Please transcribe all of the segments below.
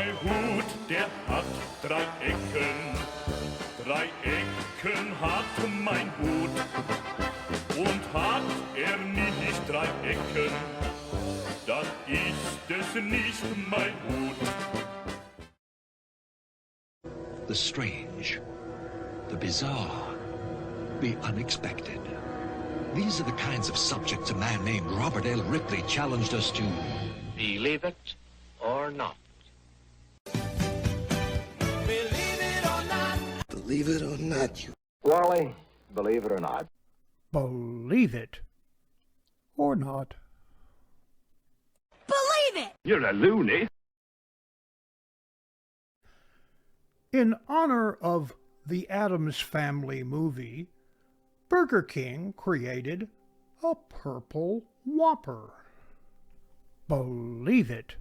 Mein Hut, der hat 3 Ecken. 3 Ecken hat mein Hut. Und hat er nicht 3 Ecken, dann ist es nicht mein Hut. The strange, the bizarre, the unexpected. These are the kinds of subjects a man named Robert L. Ripley challenged us to believe it or not. Believe it or not. Believe it or not, you. Wally, believe it or not. Believe it or not. Believe it! You're a loony. In honor of the Addams Family movie, Burger King created a purple Whopper. Believe it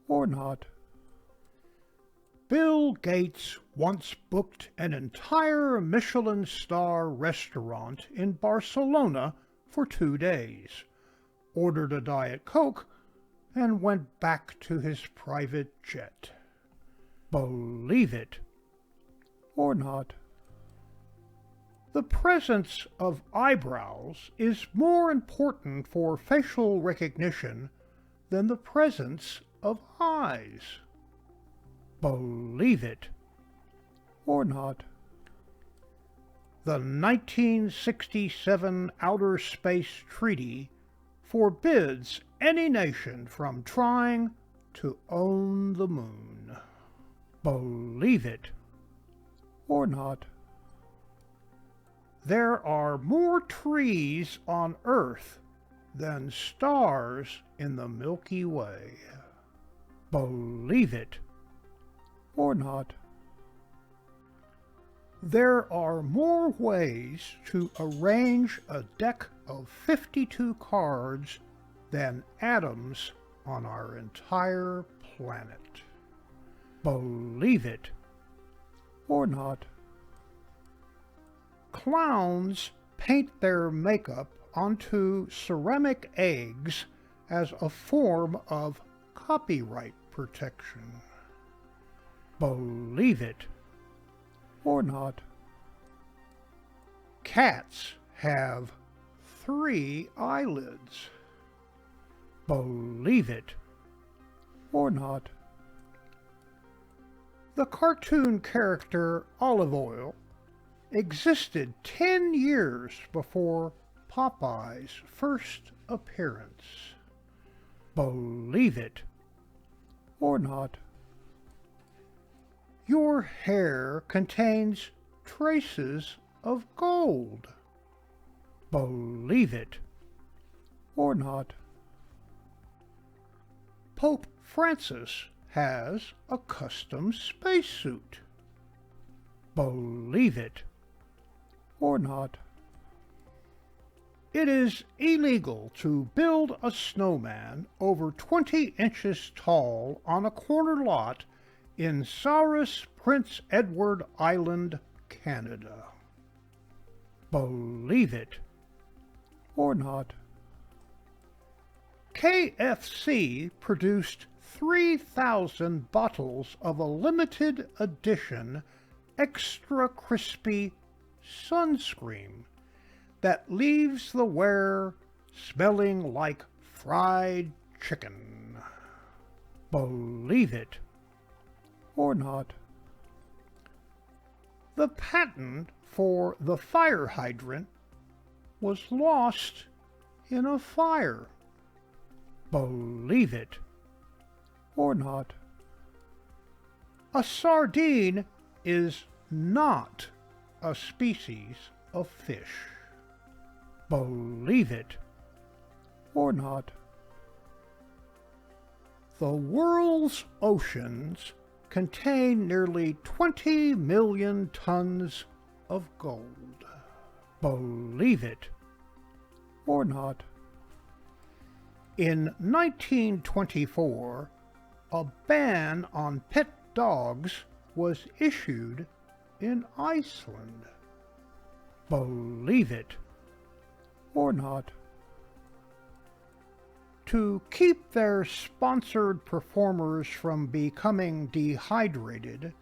or not. Bill Gates once booked an entire Michelin star restaurant in Barcelona for 2 days, ordered a Diet Coke, and went back to his private jet. Believe it or not. The presence of eyebrows is more important for facial recognition than the presence of eyes. Believe it or not. The 1967 Outer Space Treaty forbids any nation from trying to own the moon. Believe it or not. There are more trees on Earth than stars in the Milky Way. Believe it or not. There are more ways to arrange a deck of 52 cards than atoms on our entire planet. Believe it or not. Clowns paint their makeup onto ceramic eggs as a form of copyright protection. Believe it or not. Cats have 3 eyelids. Believe it or not. The cartoon character Olive Oyl existed 10 years before Popeye's first appearance. Believe it or not. Your hair contains traces of gold. Believe it or not. Pope Francis has a custom spacesuit. Believe it or not. It is illegal to build a snowman over 20 inches tall on a corner lot in Saurus Prince Edward Island, Canada. Believe it or not. KFC produced 3,000 bottles of a limited edition extra crispy sunscreen that leaves the wearer smelling like fried chicken. Believe it or not. The patent for the fire hydrant was lost in a fire. Believe it or not. A sardine is not a species of fish. Believe it or not. The world's oceans contain nearly 20 million tons of gold. Believe it or not. In 1924, a ban on pet dogs was issued in Iceland. Believe it or not. To keep their sponsored performers from becoming dehydrated,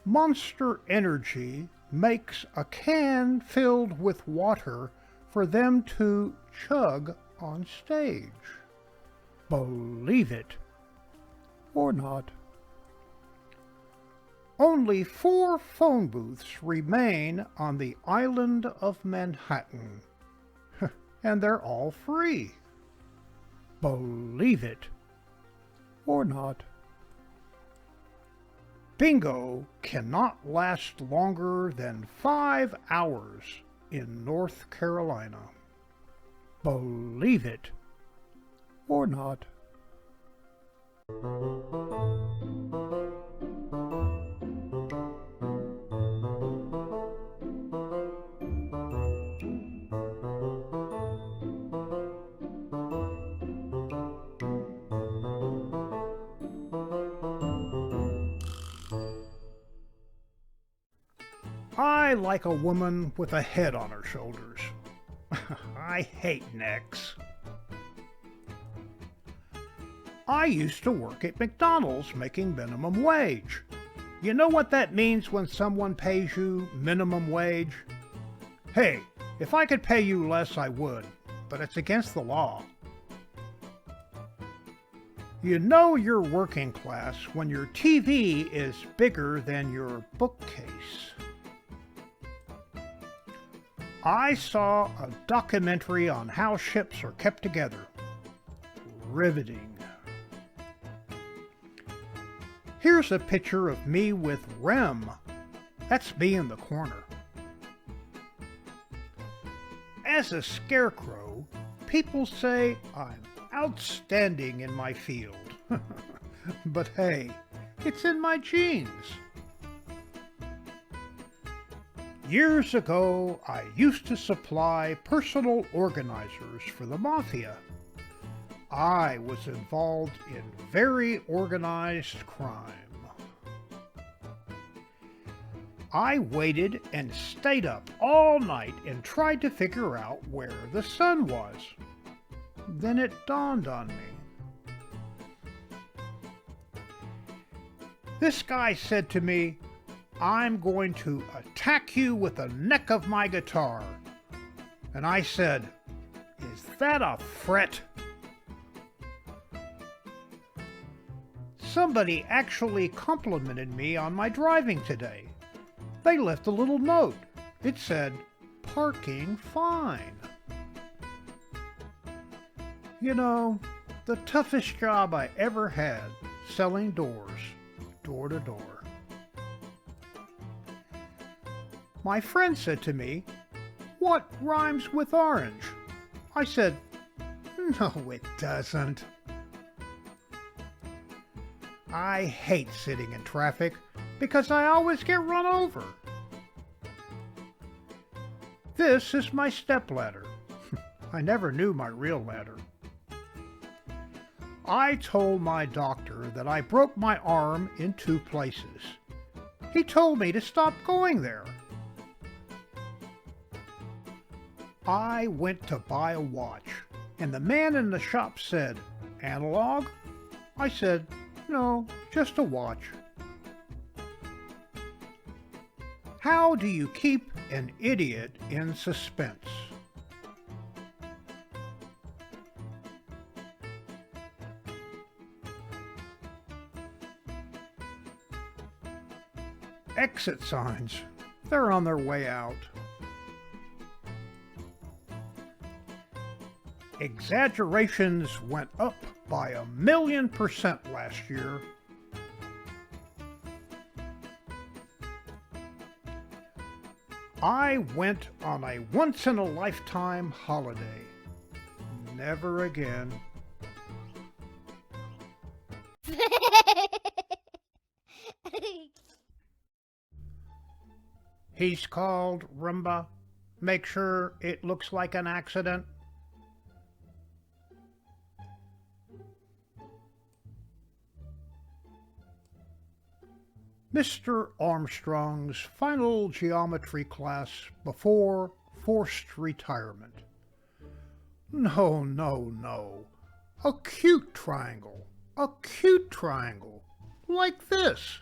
Monster Energy makes a can filled with water for them to chug on stage. Believe it or not. Only 4 phone booths remain on the island of Manhattan, and they're all free. Believe it or not. Bingo cannot last longer than 5 hours in North Carolina. Believe it or not. I like a woman with a head on her shoulders. I hate necks. I used to work at McDonald's making minimum wage. You know what that means when someone pays you minimum wage? Hey, if I could pay you less, I would, but it's against the law. You know you're working class when your TV is bigger than your bookcase. I saw a documentary on how ships are kept together. Riveting. Here's a picture of me with Rem. That's me in the corner. As a scarecrow, people say I'm outstanding in my field. But hey, it's in my genes. Years ago, I used to supply personal organizers for the Mafia. I was involved in very organized crime. I waited and stayed up all night and tried to figure out where the sun was. Then it dawned on me. This guy said to me, "I'm going to attack you with the neck of my guitar." And I said, "Is that a fret?" Somebody actually complimented me on my driving today. They left a little note. It said, "Parking fine." You know, the toughest job I ever had, selling doors, door to door. My friend said to me, "What rhymes with orange?" I said, "No, it doesn't." I hate sitting in traffic because I always get run over. This is my stepladder. I never knew my real ladder. I told my doctor that I broke my arm in 2 places. He told me to stop going there. I went to buy a watch, and the man in the shop said, "Analog?" I said, "No, just a watch." How do you keep an idiot in suspense? Exit signs. They're on their way out. Exaggerations went up by 1,000,000% last year. I went on a once-in-a-lifetime holiday. Never again. He's called Rumba. Make sure it looks like an accident. Mr. Armstrong's final geometry class before forced retirement. No, no, no. acute triangle, acute triangle, like this.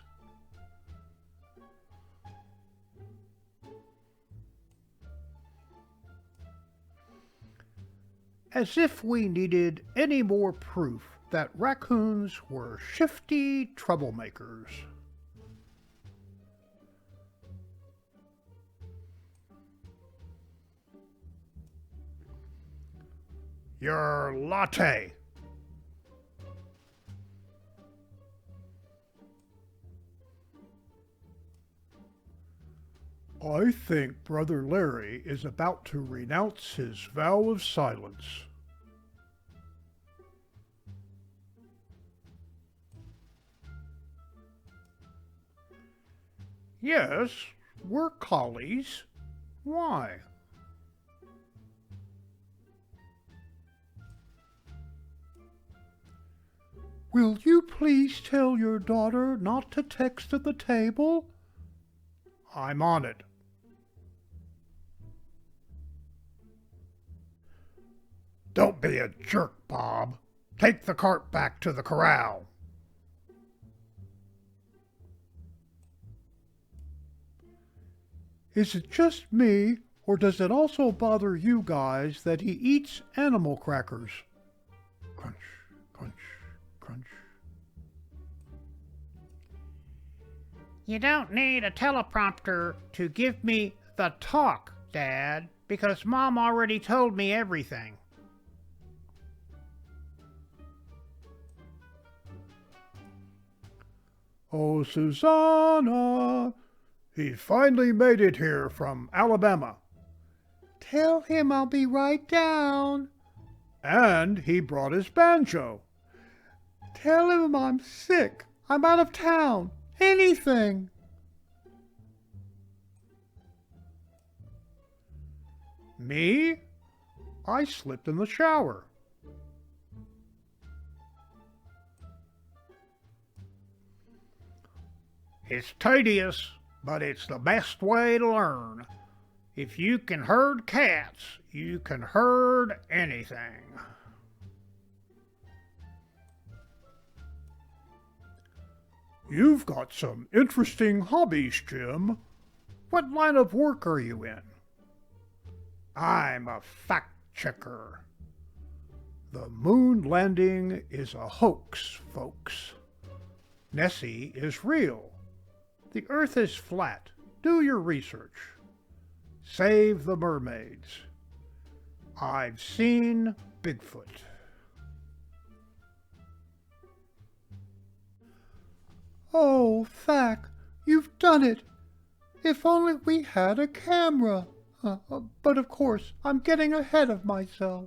As if we needed any more proof that raccoons were shifty troublemakers. Your latte. I think Brother Larry is about to renounce his vow of silence. Yes, we're collies. Why? Will you please tell your daughter not to text at the table? I'm on it. Don't be a jerk, Bob. Take the cart back to the corral. Is it just me, or does it also bother you guys that he eats animal crackers? Crunch, crunch, crunch. You don't need a teleprompter to give me the talk, Dad, because Mom already told me everything. Oh, Susanna, he finally made it here from Alabama. Tell him I'll be right down. And he brought his banjo. Tell him I'm sick. I'm out of town. Anything. Me? I slipped in the shower. It's tedious, but it's the best way to learn. If you can herd cats, you can herd anything. You've got some interesting hobbies, Jim. What line of work are you in? I'm a fact checker. The moon landing is a hoax, folks. Nessie is real. The Earth is flat. Do your research. Save the mermaids. I've seen Bigfoot. Oh, Thack, you've done it. If only we had a camera. But of course, I'm getting ahead of myself.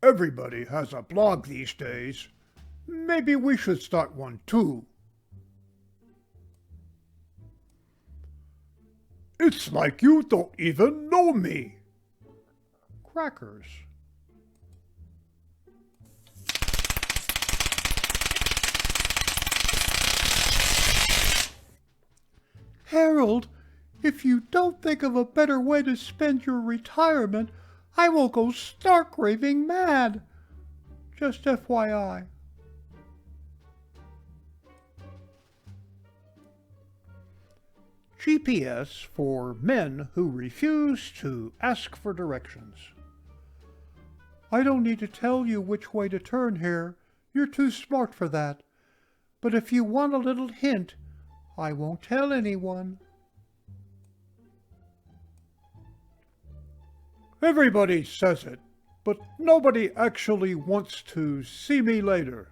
Everybody has a blog these days. Maybe we should start one too. It's like you don't even know me. Crackers. Harold, if you don't think of a better way to spend your retirement, I will go stark raving mad. Just FYI. GPS for men who refuse to ask for directions. I don't need to tell you which way to turn here. You're too smart for that. But if you want a little hint, I won't tell anyone. Everybody says it, but nobody actually wants to see me later.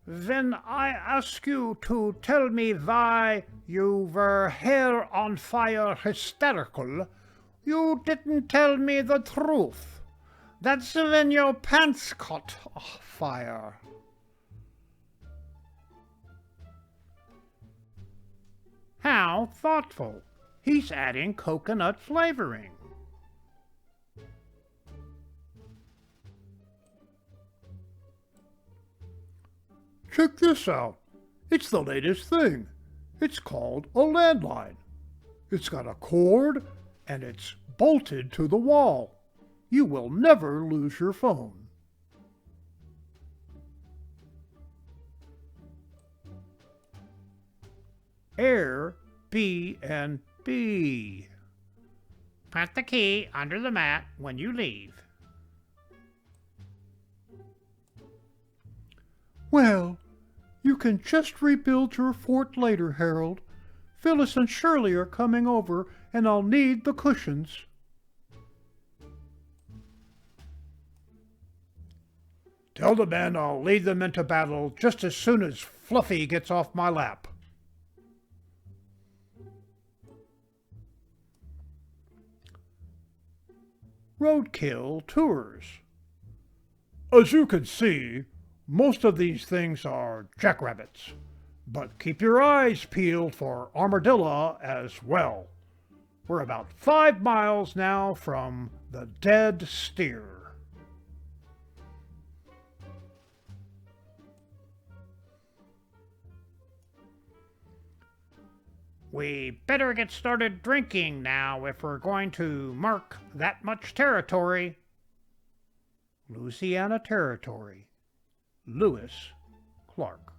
Then I ask you to tell me why you were hair on fire hysterical. You didn't tell me the truth. That's when your pants caught fire. How thoughtful. He's adding coconut flavoring. Check this out. It's the latest thing. It's called a landline. It's got a cord and it's bolted to the wall. You will never lose your phone. Airbnb. Put the key under the mat when you leave. Well, you can just rebuild your fort later, Harold. Phyllis and Shirley are coming over, and I'll need the cushions. Tell the men I'll lead them into battle just as soon as Fluffy gets off my lap. Roadkill Tours. As you can see, most of these things are jackrabbits, but keep your eyes peeled for armadillo as well. We're about 5 miles now from the Dead Steer. We better get started drinking now if we're going to mark that much territory. Louisiana Territory. Lewis Clark.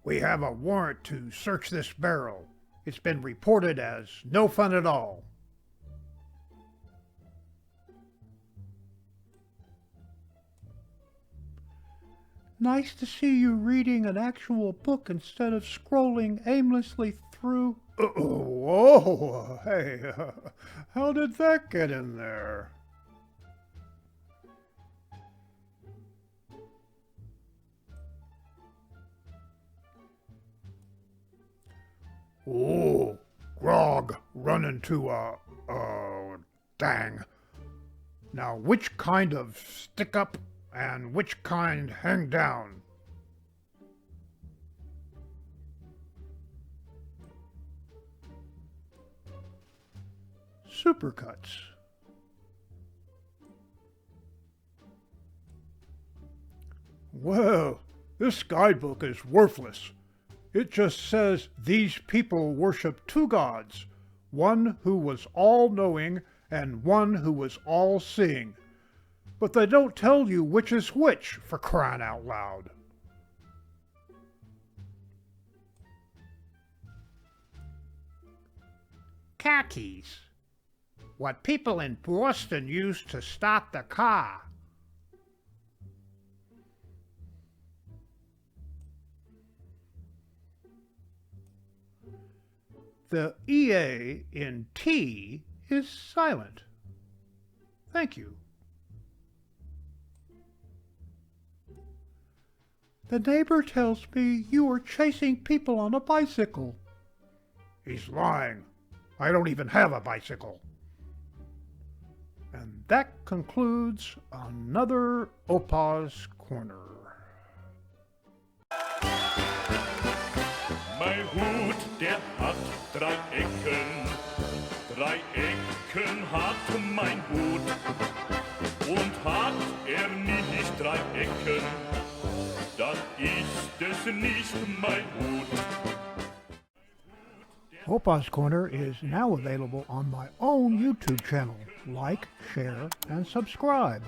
We have a warrant to search this barrel. It's been reported as no fun at all. Nice to see you reading an actual book instead of scrolling aimlessly through... Whoa, hey, how did that get in there? Oh, grog run into dang. Now, which kind of stick up and which kind hang down? Supercuts. Well, this guidebook is worthless. It just says these people worship 2 gods, one who was all-knowing and one who was all-seeing. But they don't tell you which is which, for crying out loud. Khakis. What people in Boston used to start the car. The EA in T is silent. Thank you. The neighbor tells me you are chasing people on a bicycle. He's lying. I don't even have a bicycle. And that concludes another Opa's Corner. Mein Hut, der hat 3 Ecken. 3 Ecken hat mein Hut. Und hat nicht 3 Ecken, dann ist es nicht mein Hut. Opa's Corner is now available on my own YouTube channel. Like, share, and subscribe.